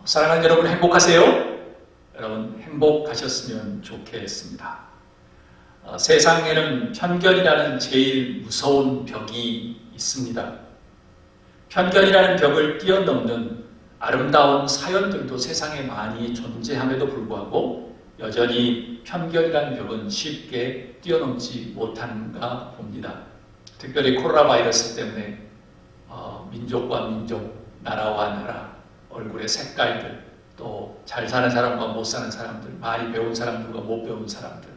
사랑하는 여러분 행복하세요? 여러분 행복하셨으면 좋겠습니다. 세상에는 편견이라는 제일 무서운 벽이 있습니다. 편견이라는 벽을 뛰어넘는 아름다운 사연들도 세상에 많이 존재함에도 불구하고 여전히 편견이라는 벽은 쉽게 뛰어넘지 못하는가 봅니다. 특별히 코로나 바이러스 때문에 민족과 민족, 나라와 나라, 얼굴의 색깔들, 또 잘 사는 사람과 못 사는 사람들, 많이 배운 사람들과 못 배운 사람들,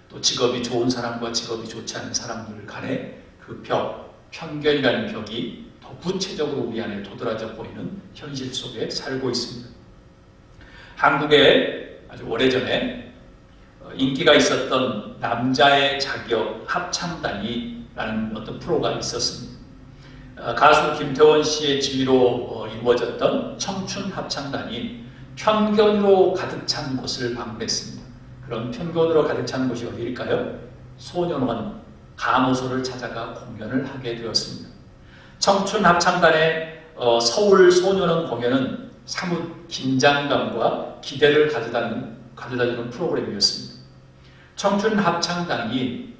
또 직업이 좋은 사람과 직업이 좋지 않은 사람들 간의 그 벽, 편견이라는 벽이 더 구체적으로 우리 안에 도드라져 보이는 현실 속에 살고 있습니다. 한국에 아주 오래전에 인기가 있었던 남자의 자격 합창단이라는 어떤 프로가 있었습니다. 가수 김태원 씨의 지휘로 이루어졌던 청춘 합창단이 편견으로 가득 찬 곳을 방문했습니다. 그럼 편견으로 가득 찬 곳이 어디일까요? 소년원, 가모소를 찾아가 공연을 하게 되었습니다. 청춘 합창단의 서울 소년원 공연은 사뭇 긴장감과 기대를 가져다주는 프로그램이었습니다. 청춘 합창단이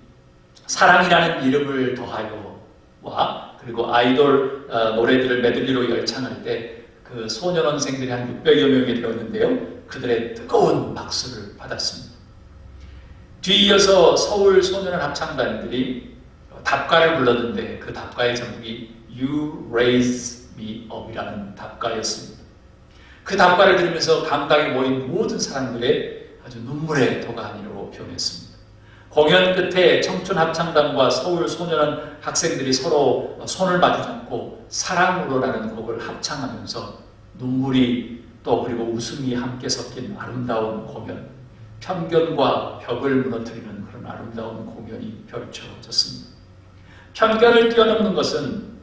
사랑이라는 이름을 더하여와 그리고 아이돌 노래들을 메들리로 열창할 때 그 소년원생들이 한 600여 명이 되었는데요. 그들의 뜨거운 박수를 받았습니다. 뒤이어서 서울 소년원 합창단들이 답가를 불렀는데 그 답가의 제목이 You Raise Me Up이라는 답가였습니다. 그 답가를 들으면서 감당에 모인 모든 사람들의 아주 눈물의 도가니로 변했습니다. 공연 끝에 청춘 합창단과 서울 소년원 학생들이 서로 손을 마주잡고 사랑으로라는 곡을 합창하면서 눈물이 또 그리고 웃음이 함께 섞인 아름다운 공연, 편견과 벽을 무너뜨리는 그런 아름다운 공연이 펼쳐졌습니다. 편견을 뛰어넘는 것은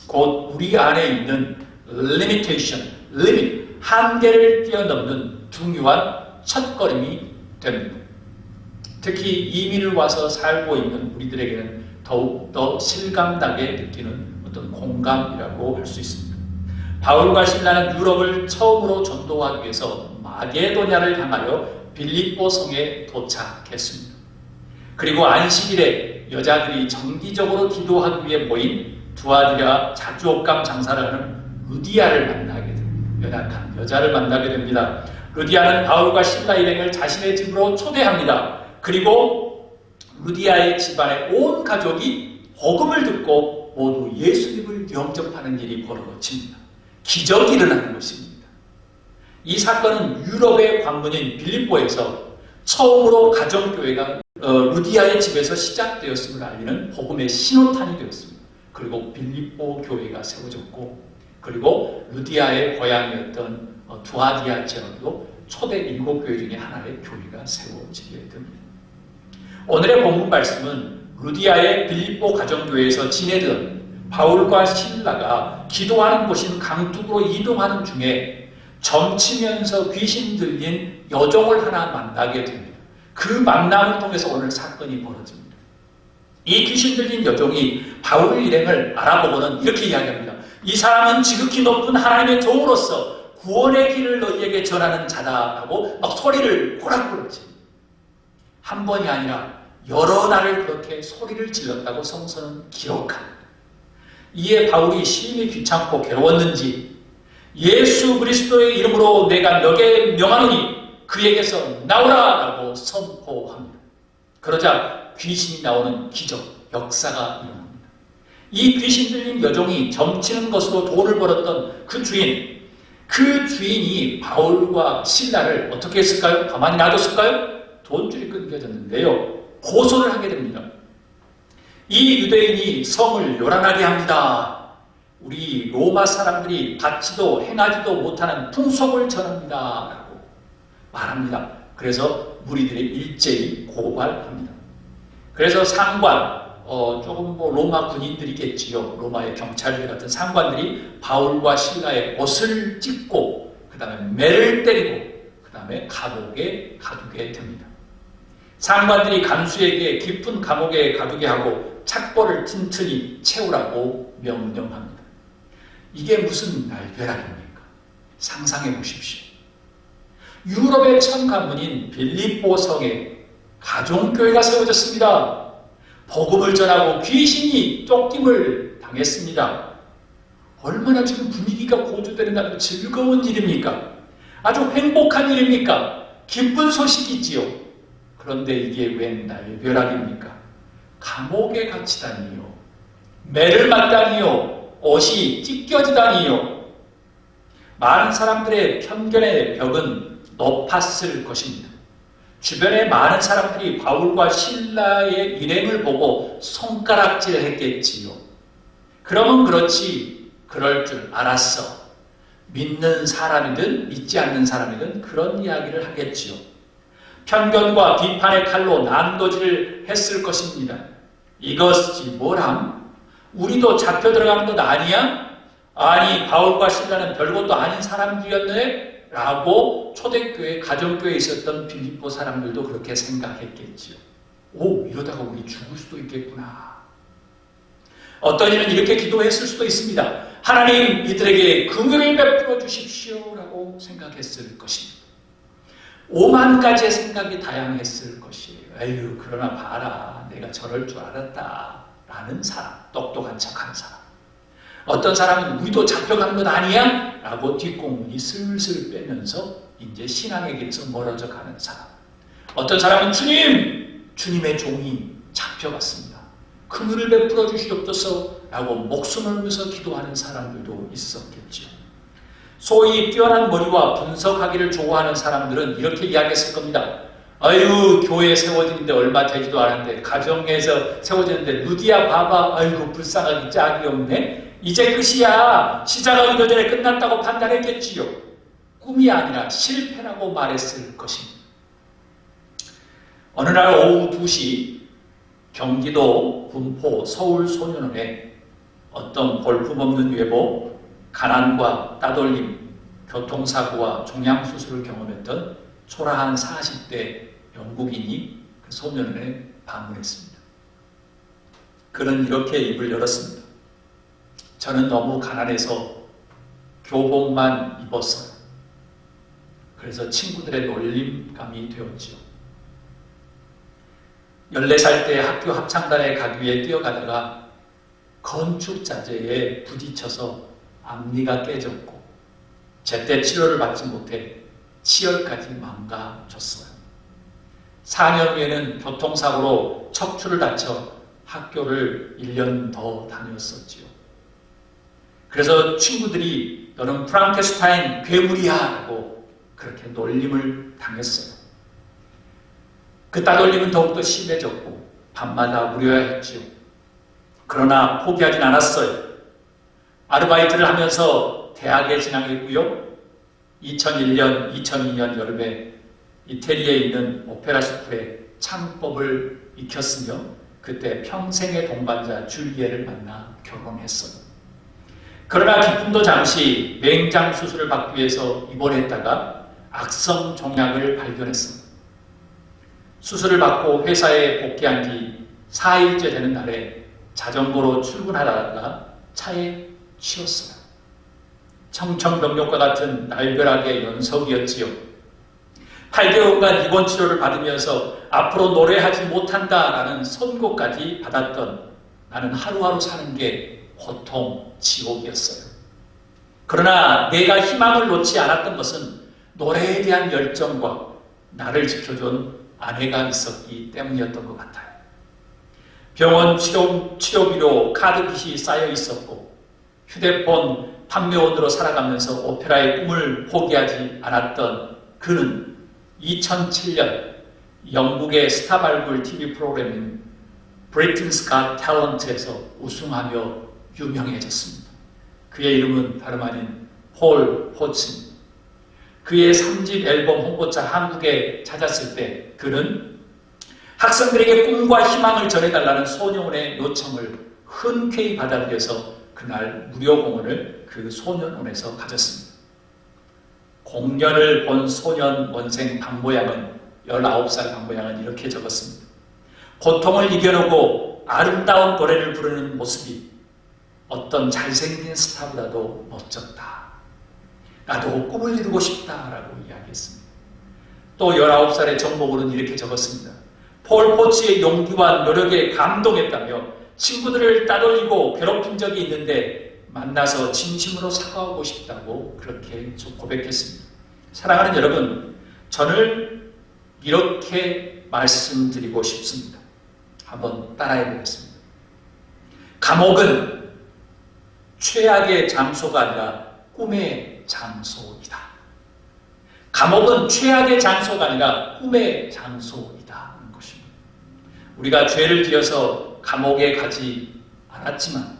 곧 우리 안에 있는 limitation, limit, 한계를 뛰어넘는 중요한 첫걸음이 됩니다. 특히 이민을 와서 살고 있는 우리들에게는 더욱더 실감나게 느끼는 어떤 공감이라고 할 수 있습니다. 바울과 실라는 유럽을 처음으로 전도하기 위해서 마게도냐를 향하여 빌립보 성에 도착했습니다. 그리고 안식일에 여자들이 정기적으로 기도하기 위해 모인 두아디라 자주옥감 장사를 하는 루디아를 만나게 됩니다. 연약한 여자를 만나게 됩니다. 루디아는 바울과 실라 일행을 자신의 집으로 초대합니다. 그리고 루디아의 집안의 온 가족이 복음을 듣고 모두 예수님을 영접하는 일이 벌어집니다. 기적이 일어나는 것입니다. 이 사건은 유럽의 관문인 빌립보에서 처음으로 가정교회가 루디아의 집에서 시작되었음을 알리는 복음의 신호탄이 되었습니다. 그리고 빌립보 교회가 세워졌고 그리고 루디아의 고향이었던 두아디아 지역도 초대 7교회 중에 하나의 교회가 세워지게 됩니다. 오늘의 본문 말씀은 루디아의 빌립보 가정교회에서 지내던 바울과 실라가 기도하는 곳인 강둑으로 이동하는 중에 점치면서 귀신 들린 여종을 하나 만나게 됩니다. 그 만남을 통해서 오늘 사건이 벌어집니다. 이 귀신 들린 여종이 바울 일행을 알아보고는 이렇게 이야기합니다. 이 사람은 지극히 높은 하나님의 종으로서 구원의 길을 너희에게 전하는 자다라고 막 소리를 호락호락 칩니다. 한 번이 아니라 여러 날을 그렇게 소리를 질렀다고 성서는 기록합니다. 이에 바울이 심히 귀찮고 괴로웠는지 예수 그리스도의 이름으로 내가 너에게 명하노니 그에게서 나오라라고 선포합니다. 그러자 귀신이 나오는 기적, 역사가 일어납니다. 이 귀신 들린 여종이 점치는 것으로 돈을 벌었던 그 주인이 바울과 실라를 어떻게 했을까요? 가만히 놔뒀을까요? 돈줄이 끊겨졌는데요. 고소를 하게 됩니다. 이 유대인이 성을 요란하게 합니다. 우리 로마 사람들이 받지도 행하지도 못하는 풍속을 전합니다. 라고 말합니다. 그래서 무리들이 일제히 고발합니다. 그래서 상관, 조금 로마 군인들이겠지요. 로마의 경찰들 같은 상관들이 바울과 실라의 옷을 찢고 그 다음에 매를 때리고 그 다음에 감옥에 가두게 됩니다. 상관들이 간수에게 깊은 감옥에 가두게 하고 착고를 튼튼히 채우라고 명령합니다. 이게 무슨 날벼락입니까? 상상해 보십시오. 유럽의 천 가문인 빌립보 성에 가정교회가 세워졌습니다. 복음을 전하고 귀신이 쫓김을 당했습니다. 얼마나 지금 분위기가 고조되는 아주 즐거운 일입니까? 아주 행복한 일입니까? 기쁜 소식이지요. 그런데 이게 웬 날벼락입니까? 감옥에 갇히다니요. 매를 맞다니요. 옷이 찢겨지다니요. 많은 사람들의 편견의 벽은 높았을 것입니다. 주변에 많은 사람들이 바울과 실라의 일행을 보고 손가락질을 했겠지요. 그러면 그렇지, 그럴 줄 알았어. 믿는 사람이든 믿지 않는 사람이든 그런 이야기를 하겠지요. 편견과 비판의 칼로 난도질을 했을 것입니다. 이것이 뭐람? 우리도 잡혀 들어간 것 아니야? 아니, 바울과 실라는 별것도 아닌 사람들이었네? 라고 초대교회, 가정교회에 있었던 빌립보 사람들도 그렇게 생각했겠지요. 오, 이러다가 우리 죽을 수도 있겠구나. 어떤 이는 이렇게 기도했을 수도 있습니다. 하나님, 이들에게 긍휼을 베풀어 주십시오 라고 생각했을 것입니다. 5만 가지의 생각이 다양했을 것이에요. 에휴, 그러나 봐라, 내가 저럴 줄 알았다 라는 사람, 똑똑한 척하는 사람. 어떤 사람은 우리도 잡혀가는 것 아니야? 라고 뒷공문이 슬슬 빼면서 이제 신앙의 길에서 멀어져 가는 사람. 어떤 사람은 주님! 주님의 종이 잡혀갔습니다. 긍휼을 베풀어 주시옵소서 라고 목숨을 걸면서 기도하는 사람들도 있었겠죠. 소위 뛰어난 머리와 분석하기를 좋아하는 사람들은 이렇게 이야기했을 겁니다. 아유, 교회 세워지는데 얼마 되지도 않은데, 가정에서 세워지는데 루디아 봐봐, 아이고 불쌍하기 짝이 없네. 이제 끝이야. 시작하기도 전에 끝났다고 판단했겠지요. 꿈이 아니라 실패라고 말했을 것입니다. 어느 날 오후 2시 경기도 군포 서울소년원에 어떤 볼품없는 외모, 가난과 따돌림, 교통사고와 종양수술을 경험했던 초라한 40대 영국인이 그 소년원에 방문했습니다. 그는 이렇게 입을 열었습니다. 저는 너무 가난해서 교복만 입었어요. 그래서 친구들의 놀림감이 되었지요. 14살 때 학교 합창단에 가기 위해 뛰어가다가 건축자재에 부딪혀서 앞니가 깨졌고 제때 치료를 받지 못해 치열까지 망가졌어요. 4년 후에는 교통사고로 척추를 다쳐 학교를 1년 더 다녔었지요. 그래서 친구들이 너는 프랑켄슈타인 괴물이야 라고 그렇게 놀림을 당했어요. 그 따돌림은 더욱더 심해졌고 밤마다 울어야 했지요. 그러나 포기하진 않았어요. 아르바이트를 하면서 대학에 진학했고요. 2001년, 2002년 여름에 이태리에 있는 오페라 스쿨에 창법을 익혔으며 그때 평생의 동반자 줄리에를 만나 결혼했어요. 그러나 기쁨도 잠시 맹장 수술을 받기 위해서 입원했다가 악성 종양을 발견했습니다. 수술을 받고 회사에 복귀한 뒤 4일째 되는 날에 자전거로 출근하다가 차에 치였어요. 청천벽력과 같은 날벼락의 연속이었지요. 8개월간 입원 치료를 받으면서 앞으로 노래하지 못한다라는 선고까지 받았던 나는 하루하루 사는 게 고통, 지옥이었어요. 그러나 내가 희망을 놓지 않았던 것은 노래에 대한 열정과 나를 지켜준 아내가 있었기 때문이었던 것 같아요. 병원 치료비로 카드빚이 쌓여 있었고 휴대폰 판매원으로 살아가면서 오페라의 꿈을 포기하지 않았던 그는 2007년 영국의 스타 발굴 TV 프로그램인 Britain's Got Talent에서 우승하며 유명해졌습니다. 그의 이름은 다름 아닌 폴 호친. 그의 3집 앨범 홍보차 한국에 찾았을 때 그는 학생들에게 꿈과 희망을 전해달라는 소년원의 요청을 흔쾌히 받아들여서 그날 무료 공연을 그 소년원에서 가졌습니다. 공연을 본 소년 원생 박모양은 19살 박모양은 이렇게 적었습니다. 고통을 이겨내고 아름다운 노래를 부르는 모습이 어떤 잘생긴 스타보다도 멋졌다. 나도 꿈을 이루고 싶다라고 이야기했습니다. 또 19살의 정목으로는 이렇게 적었습니다. 폴 포츠의 용기와 노력에 감동했다며 친구들을 따돌리고 괴롭힌 적이 있는데 만나서 진심으로 사과하고 싶다고 그렇게 고백했습니다. 사랑하는 여러분, 저는 이렇게 말씀드리고 싶습니다. 한번 따라해 보겠습니다. 감옥은 최악의 장소가 아니라 꿈의 장소이다. 감옥은 최악의 장소가 아니라 꿈의 장소이다 하는 것입니다. 우리가 죄를 지어서 감옥에 가지 않았지만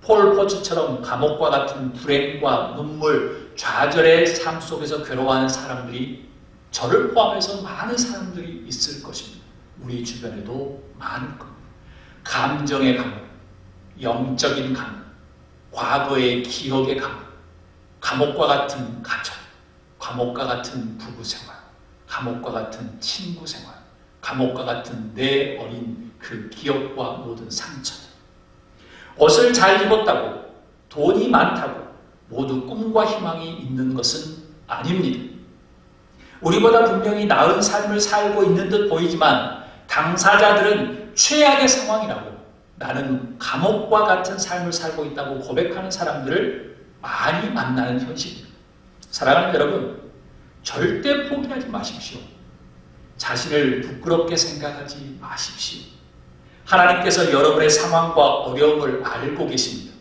폴 포츠처럼 감옥과 같은 불행과 눈물, 좌절의 삶 속에서 괴로워하는 사람들이 저를 포함해서 많은 사람들이 있을 것입니다. 우리 주변에도 많을 겁니다. 감정의 감옥, 영적인 감옥, 과거의 기억의 감옥, 감옥과 같은 가족, 감옥과 같은 부부생활, 감옥과 같은 친구생활, 감옥과 같은 내 어린 그 기억과 모든 상처들. 옷을 잘 입었다고, 돈이 많다고 모두 꿈과 희망이 있는 것은 아닙니다. 우리보다 분명히 나은 삶을 살고 있는 듯 보이지만 당사자들은 최악의 상황이라고, 나는 감옥과 같은 삶을 살고 있다고 고백하는 사람들을 많이 만나는 현실입니다. 사랑하는 여러분, 절대 포기하지 마십시오. 자신을 부끄럽게 생각하지 마십시오. 하나님께서 여러분의 상황과 어려움을 알고 계십니다.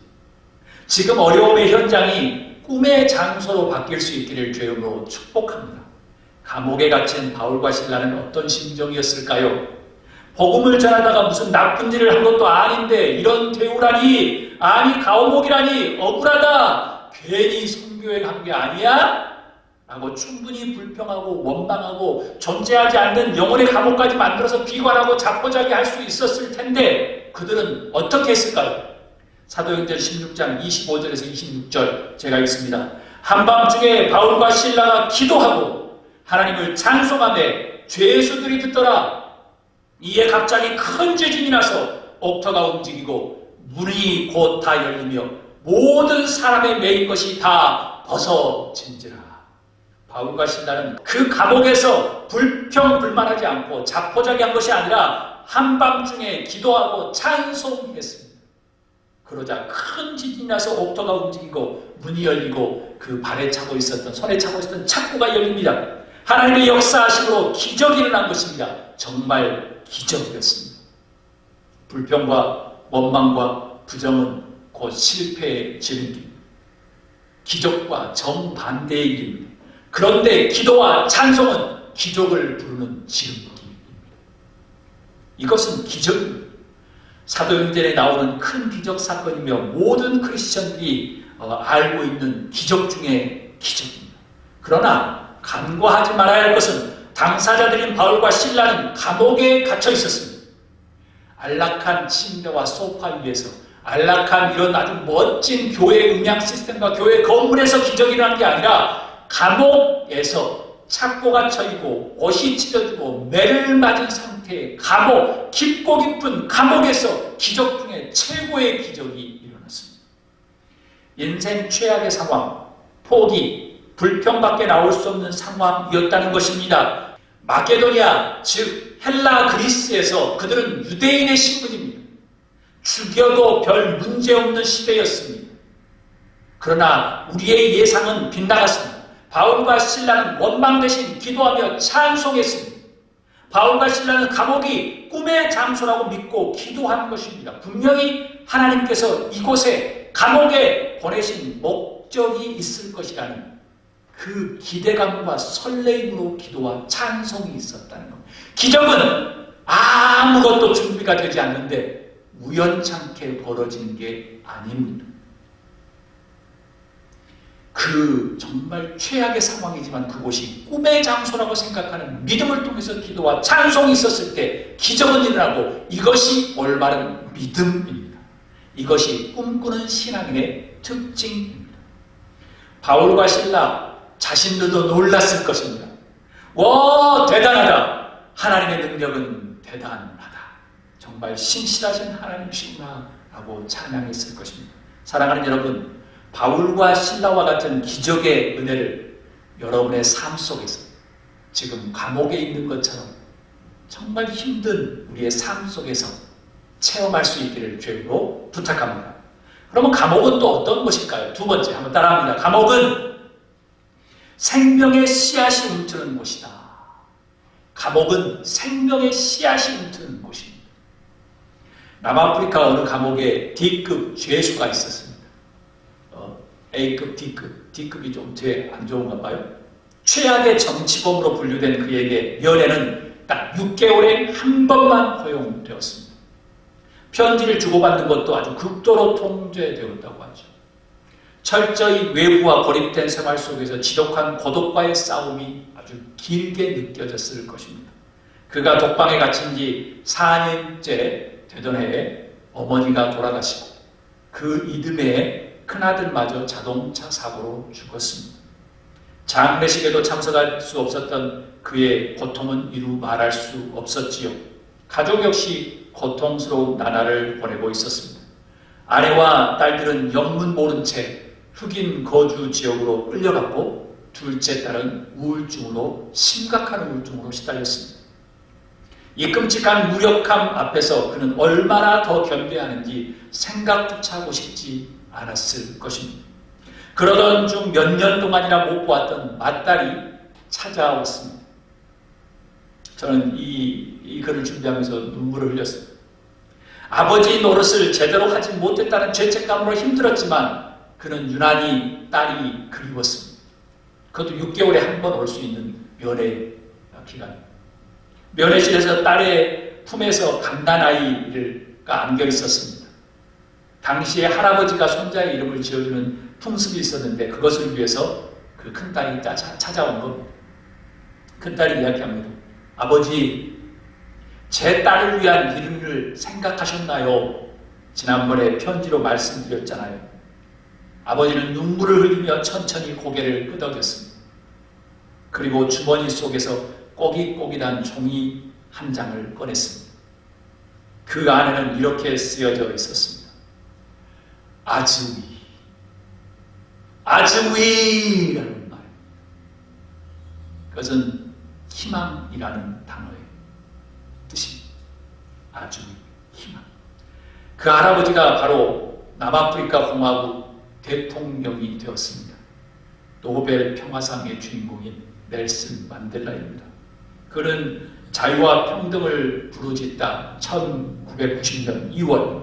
지금 어려움의 현장이 꿈의 장소로 바뀔 수 있기를 주님으로 축복합니다. 감옥에 갇힌 바울과 신라는 어떤 심정이었을까요? 복음을 전하다가 무슨 나쁜 일을 한 것도 아닌데 이런 대우라니, 아니 감옥이라니 억울하다, 괜히 선교회 간 게 아니야? 라고 충분히 불평하고 원망하고 존재하지 않는 영혼의 감옥까지 만들어서 비관하고 자포자기 할 수 있었을 텐데 그들은 어떻게 했을까요? 사도행전 16장 25절에서 26절 제가 읽습니다. 한밤중에 바울과 실라가 기도하고 하나님을 찬송하며 죄수들이 듣더라. 이에 갑자기 큰 지진이 나서 옥터가 움직이고 문이 곧 다 열리며 모든 사람의 매인 것이 다 벗어진지라. 바울과 신라는 그 감옥에서 불평불만하지 않고 자포자기한 것이 아니라 한밤중에 기도하고 찬송했습니다. 그러자 큰 지진이 나서 옥터가 움직이고 문이 열리고 그 발에 차고 있었던, 손에 차고 있었던 착고가 열립니다. 하나님의 역사하심으로 기적이 일어난 것입니다. 정말 기적이었습니다. 불평과 원망과 부정은 곧 실패의 지름길, 기적과 정반대의 길입니다. 그런데 기도와 찬송은 기적을 부르는 지름길입니다. 이것은 기적입니다. 사도행전에 나오는 큰 기적 사건이며 모든 크리스천들이 알고 있는 기적 중에 기적입니다. 그러나 간과하지 말아야 할 것은 당사자들인 바울과 실라는 감옥에 갇혀 있었습니다. 안락한 침대와 소파 위에서, 안락한 이런 아주 멋진 교회 음향 시스템과 교회 건물에서 기적이 일어난 게 아니라 감옥에서 착고가 쳐있고 옷이 찢어지고 매를 맞은 상태의 감옥, 깊고 깊은 감옥에서 기적 중에 최고의 기적이 일어났습니다. 인생 최악의 상황, 포기, 불평밖에 나올 수 없는 상황이었다는 것입니다. 마게도니아, 즉 헬라 그리스에서 그들은 유대인의 신분입니다. 죽여도 별 문제없는 시대였습니다. 그러나 우리의 예상은 빗나갔습니다. 바울과 신라는 원망 대신 기도하며 찬송했습니다. 바울과 신라는 감옥이 꿈의 장소라고 믿고 기도하는 것입니다. 분명히 하나님께서 이곳에 감옥에 보내신 목적이 있을 것이라는 그 기대감과 설레임으로 기도와 찬송이 있었다는 것. 기적은 아무것도 준비가 되지 않는데 우연찮게 벌어지는 게 아닙니다. 그 정말 최악의 상황이지만 그곳이 꿈의 장소라고 생각하는 믿음을 통해서 기도와 찬송이 있었을 때 기적은 일어나고, 이것이 올바른 믿음입니다. 이것이 꿈꾸는 신앙인의 특징입니다. 바울과 신라 자신들도 놀랐을 것입니다. 와, 대단하다. 하나님의 능력은 대단하다. 정말 신실하신 하나님이시구나 라고 찬양했을 것입니다. 사랑하는 여러분, 바울과 신라와 같은 기적의 은혜를 여러분의 삶 속에서 지금 감옥에 있는 것처럼 정말 힘든 우리의 삶 속에서 체험할 수 있기를 주님으로 부탁합니다. 그러면 감옥은 또 어떤 곳일까요? 두 번째 한번 따라합니다. 감옥은 생명의 씨앗이 움트는 곳이다. 감옥은 생명의 씨앗이 움트는 곳입니다. 남아프리카 어느 감옥에 D급 죄수가 있었습니다. A급, D급이 좀 제일 안 좋은가 봐요. 최악의 정치범으로 분류된 그에게 면회는 딱 6개월에 한 번만 허용되었습니다. 편지를 주고받는 것도 아주 극도로 통제되었다고 하죠. 철저히 외부와 고립된 생활 속에서 지독한 고독과의 싸움이 아주 길게 느껴졌을 것입니다. 그가 독방에 갇힌 지 4년째 되던 해에 어머니가 돌아가시고 그 이듬해에 큰아들마저 자동차 사고로 죽었습니다. 장례식에도 참석할 수 없었던 그의 고통은 이루 말할 수 없었지요. 가족 역시 고통스러운 나날을 보내고 있었습니다. 아내와 딸들은 영문 모른 채 흑인 거주 지역으로 끌려갔고 둘째 딸은 심각한 우울증으로 시달렸습니다. 이 끔찍한 무력함 앞에서 그는 얼마나 더 견뎌하는지 생각조차 하고 싶지 않았을 것입니다. 그러던 중 몇 년 동안이나 못 보았던 맏딸이 찾아왔습니다. 저는 이 글을 준비하면서 눈물을 흘렸습니다. 아버지 노릇을 제대로 하지 못했다는 죄책감으로 힘들었지만 그는 유난히 딸이 그리웠습니다. 그것도 6개월에 한 번 올 수 있는 면회 기간. 면회실에서 딸의 품에서 갓난아이가 안겨 있었습니다. 당시에 할아버지가 손자의 이름을 지어주는 풍습이 있었는데 그것을 위해서 그 큰딸이 찾아온 겁니다. 큰딸이 이야기합니다. 아버지, 제 딸을 위한 일을 생각하셨나요? 지난번에 편지로 말씀드렸잖아요. 아버지는 눈물을 흘리며 천천히 고개를 끄덕였습니다. 그리고 주머니 속에서 꼬깃꼬깃한 종이 한 장을 꺼냈습니다. 그 안에는 이렇게 쓰여져 있었습니다. 아즈위라는 말. 그것은 희망이라는 단어의 뜻입니다. 아즈위, 희망. 그 할아버지가 바로 남아프리카 공화국 대통령이 되었습니다. 노벨 평화상의 주인공인 넬슨 만델라입니다. 그는 자유와 평등을 부르짖다 1990년 2월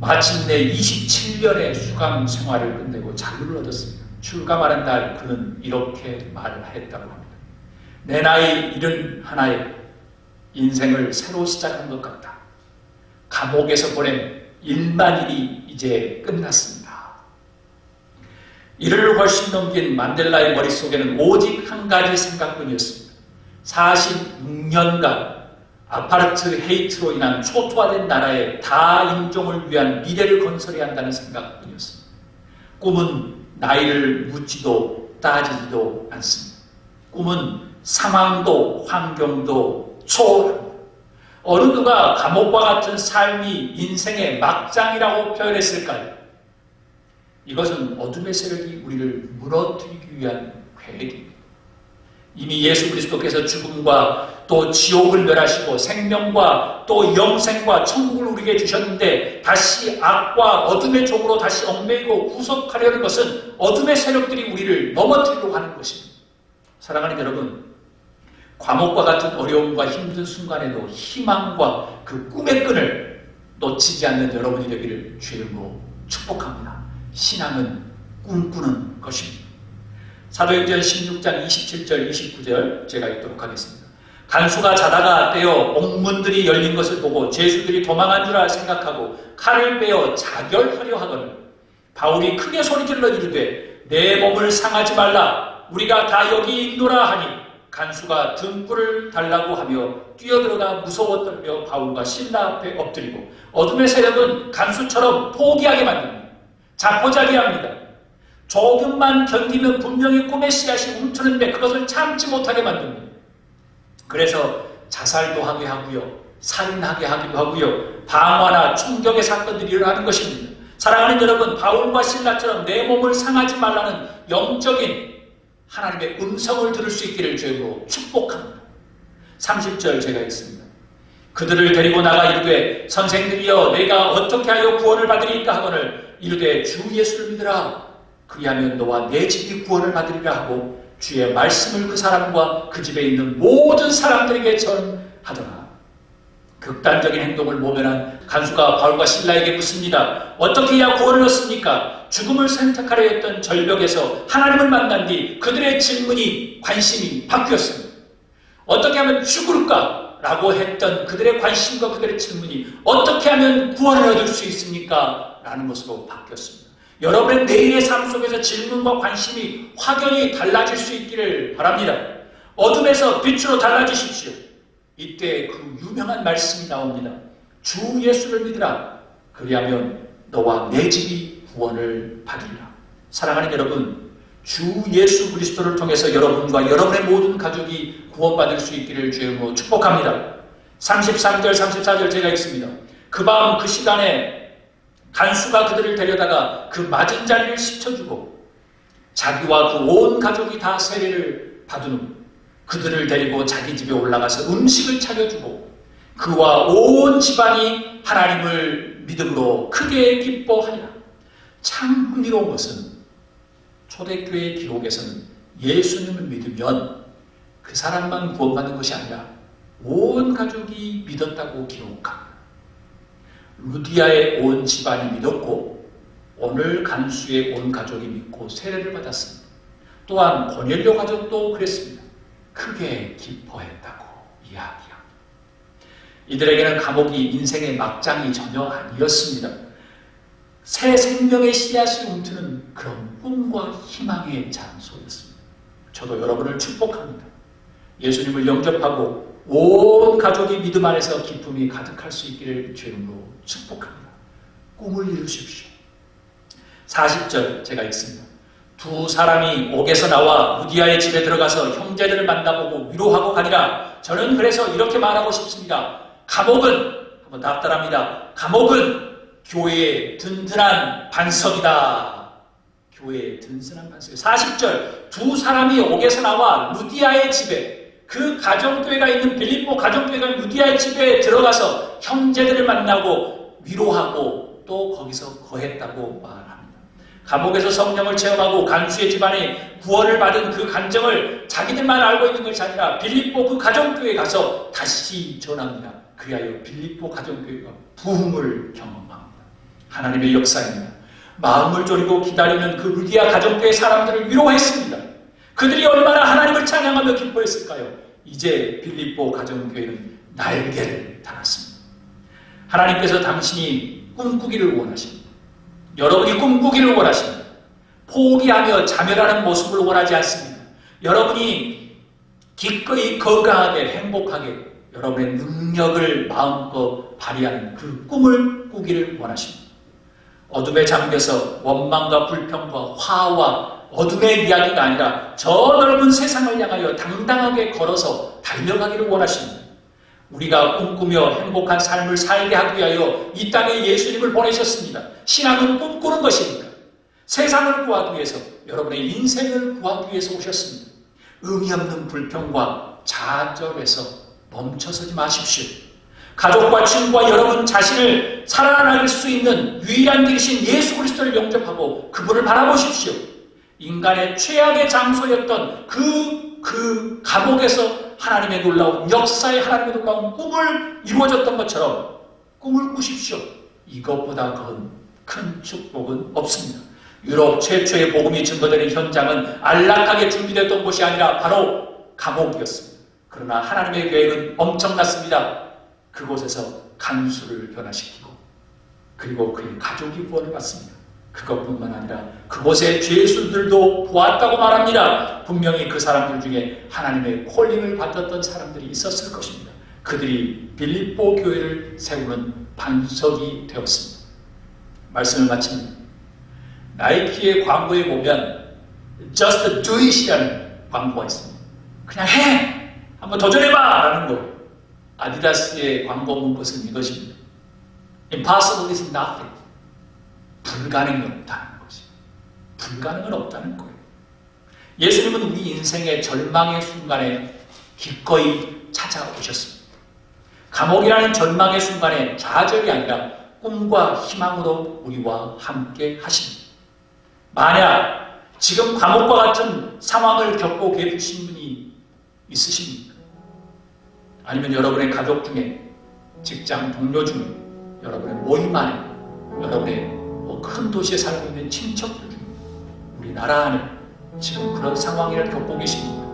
마침내 27년의 수감 생활을 끝내고 자유를 얻었습니다. 출감하는 날 그는 이렇게 말했다고 합니다. 내 나이 71에 인생을 새로 시작한 것 같다. 감옥에서 보낸 1만 일이 이제 끝났습니다. 이를 훨씬 넘긴 만델라의 머릿속에는 오직 한 가지 생각뿐이었습니다. 46년간 아파르트 헤이트로 인한 초토화된 나라의 다인종을 위한 미래를 건설해야 한다는 생각뿐이었습니다. 꿈은 나이를 묻지도 따지지도 않습니다. 꿈은 상황도 환경도 초월합니다. 어느 누가 감옥과 같은 삶이 인생의 막장이라고 표현했을까요? 이것은 어둠의 세력이 우리를 무너뜨리기 위한 계획입니다. 이미 예수 그리스도께서 죽음과 또 지옥을 멸하시고 생명과 또 영생과 천국을 우리에게 주셨는데 다시 악과 어둠의 종으로 다시 얽매이고 구속하려는 것은 어둠의 세력들이 우리를 넘어뜨리려고 하는 것입니다. 사랑하는 여러분, 과목과 같은 어려움과 힘든 순간에도 희망과 그 꿈의 끈을 놓치지 않는 여러분이 되기를 주의 이름으로 축복합니다. 신앙은 꿈꾸는 것입니다. 사도행전 16장 27절 29절 제가 읽도록 하겠습니다. 간수가 자다가 깨어 옥문들이 열린 것을 보고 죄수들이 도망한 줄 생각하고 칼을 빼어 자결하려 하거늘 바울이 크게 소리질러 이르되 내 몸을 상하지 말라 우리가 다 여기 있노라 하니 간수가 등불을 달라고 하며 뛰어들어가 무서워 떨며 바울과 신라 앞에 엎드리고 어둠의 세력은 간수처럼 포기하게 만듭니다. 자포자기합니다. 조금만 견디면 분명히 꿈의 씨앗이 움트는데 그것을 참지 못하게 만듭니다. 그래서 자살도 하게 하고요. 살인하게 하기도 하고요. 방화나 충격의 사건들이 일어나는 것입니다. 사랑하는 여러분, 바울과 신라처럼 내 몸을 상하지 말라는 영적인 하나님의 음성을 들을 수 있기를 주님으로 축복합니다. 30절 제가 읽습니다. 그들을 데리고 나가 이르되 선생들이여 내가 어떻게 하여 구원을 받으리까 하거늘 이르되 주 예수를 믿으라. 그리하면 너와 내 집이 구원을 받으리라 하고 주의 말씀을 그 사람과 그 집에 있는 모든 사람들에게 전하더라. 극단적인 행동을 모면한 간수가 바울과 실라에게 묻습니다. 어떻게 해야 구원을 얻습니까? 죽음을 선택하려 했던 절벽에서 하나님을 만난 뒤 그들의 질문이 관심이 바뀌었습니다. 어떻게 하면 죽을까? 라고 했던 그들의 관심과 그들의 질문이 어떻게 하면 구원을 얻을 수 있습니까? 라는 것으로 바뀌었습니다. 여러분의 내일의 삶 속에서 질문과 관심이 확연히 달라질 수 있기를 바랍니다. 어둠에서 빛으로 달라지십시오. 이때 그 유명한 말씀이 나옵니다. 주 예수를 믿으라. 그리하면 너와 내 집이 구원을 받으리라. 사랑하는 여러분, 주 예수 그리스도를 통해서 여러분과 여러분의 모든 가족이 구원받을 수 있기를 주님으로 축복합니다. 33절, 34절 제가 읽습니다. 그 밤 그 시간에 간수가 그들을 데려다가 그 맞은 자리를 씻어주고 자기와 그 온 가족이 다 세례를 받은 후 그들을 데리고 자기 집에 올라가서 음식을 차려주고 그와 온 집안이 하나님을 믿음으로 크게 기뻐하리라. 참 흥미로운 것은 초대교회 기록에서는 예수님을 믿으면 그 사람만 구원받는 것이 아니라 온 가족이 믿었다고 기록합니다. 루디아의 온 집안이 믿었고 오늘 간수의 온 가족이 믿고 세례를 받았습니다. 또한 고넬료 가족도 그랬습니다. 크게 기뻐했다고 이야기합니다. 이들에게는 감옥이 인생의 막장이 전혀 아니었습니다. 새 생명의 씨앗이 움트는 그런 꿈과 희망의 장소였습니다. 저도 여러분을 축복합니다. 예수님을 영접하고 온 가족이 믿음 안에서 기쁨이 가득할 수 있기를 주님으로 축복합니다. 꿈을 이루십시오. 40절 제가 읽습니다. 두 사람이 옥에서 나와 루디아의 집에 들어가서 형제들을 만나보고 위로하고 가니라. 저는 그래서 이렇게 말하고 싶습니다. 감옥은, 한번 답답합니다. 감옥은 교회의 든든한 반석이다. 교회의 든든한 반석. 40절 두 사람이 옥에서 나와 루디아의 집에, 그 가정교회가 있는 빌립보 가정교회가 있는 루디아의 집에 들어가서 형제들을 만나고 위로하고 또 거기서 거했다고 말합니다. 감옥에서 성령을 체험하고 간수의 집안에 구원을 받은 그 감정을 자기들만 알고 있는 것이 아니라 빌립보 그 가정교회에 가서 다시 전합니다. 그리하여 빌립보 가정교회가 부흥을 경험합니다. 하나님의 역사입니다. 마음을 졸이고 기다리는 그 루디아 가정교회 사람들을 위로했습니다. 그들이 얼마나 하나님을 찬양하며 기뻐했을까요? 이제 빌립보 가정교회는 날개를 달았습니다. 하나님께서 당신이 꿈꾸기를 원하십니다. 여러분이 꿈꾸기를 원하십니다. 포기하며 자멸하는 모습을 원하지 않습니다. 여러분이 기꺼이 건강하게 행복하게 여러분의 능력을 마음껏 발휘하는 그 꿈을 꾸기를 원하십니다. 어둠에 잠겨서 원망과 불평과 화와 어둠의 이야기가 아니라 저 넓은 세상을 향하여 당당하게 걸어서 달려가기를 원하십니다. 우리가 꿈꾸며 행복한 삶을 살게 하기 위하여 이 땅에 예수님을 보내셨습니다. 신앙은 꿈꾸는 것이니까 세상을 구하기 위해서, 여러분의 인생을 구하기 위해서 오셨습니다. 의미 없는 불평과 좌절에서 멈춰서지 마십시오. 가족과 친구와 여러분 자신을 살아날 수 있는 유일한 길이신 예수 그리스도를 영접하고 그분을 바라보십시오. 인간의 최악의 장소였던 그 감옥에서 하나님의 놀라운 역사에 하나님의 놀라운 꿈을 이루어졌던 것처럼 꿈을 꾸십시오. 이것보다 큰 축복은 없습니다. 유럽 최초의 복음이 증거되는 현장은 안락하게 준비됐던 곳이 아니라 바로 감옥이었습니다. 그러나 하나님의 계획은 엄청났습니다. 그곳에서 간수를 변화시키고 그리고 그의 가족이 구원을 받습니다. 그것뿐만 아니라 그곳에 죄수들도 보았다고 말합니다. 분명히 그 사람들 중에 하나님의 콜링을 받았던 사람들이 있었을 것입니다. 그들이 빌립보 교회를 세우는 반석이 되었습니다. 말씀을 마칩니다. 나이키의 광고에 보면 Just do it이라는 광고가 있습니다. 그냥 해! 한번 도전해봐! 라는 거예요. 아디다스의 광고 문구는 이것입니다. Impossible is nothing. 불가능이 없다는 것이. 불가능은 없다는 거예요. 예수님은 우리 인생의 절망의 순간에 기꺼이 찾아오셨습니다. 감옥이라는 절망의 순간에 좌절이 아니라 꿈과 희망으로 우리와 함께 하십니다. 만약 지금 감옥과 같은 상황을 겪고 계신 분이 있으십니까? 아니면 여러분의 가족 중에, 직장 동료 중에, 여러분의 모임 안에, 여러분의 큰 도시에 살고 있는 친척들 중에, 우리나라 안에 지금 그런 상황을 겪고 계십니까?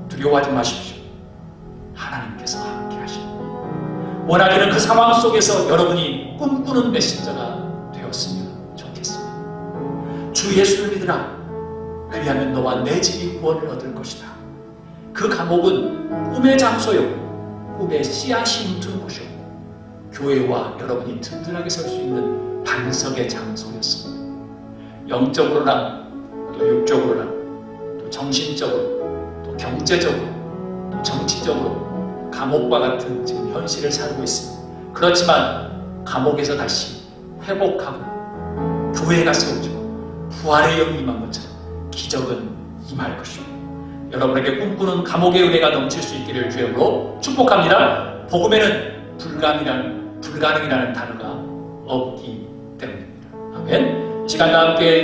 두려워하지 마십시오. 하나님께서 함께 하십니다. 원하기는 그 상황 속에서 여러분이 꿈꾸는 메신저가 되었으면 좋겠습니다. 주 예수를 믿으라. 그리하면 너와 내 집이 구원을 얻을 것이다. 그 감옥은 꿈의 장소였고 꿈의 씨앗이 묻은 곳이었고 교회와 여러분이 든든하게 설 수 있는 반석의 장소였습니다. 영적으로나 또 육적으로나 또 정신적으로 또 경제적으로 또 정치적으로 감옥과 같은 지금 현실을 살고 있습니다. 그렇지만 감옥에서 다시 회복하고 교회가 세워지고 부활의 영이 임한 것처럼 기적은 임할 것입니다. 여러분에게 꿈꾸는 감옥의 은혜가 넘칠 수 있기를 주님으로 축복합니다. 복음에는 불가능이라는 단어가 없기 때문입니다. 아멘. 시간과 함께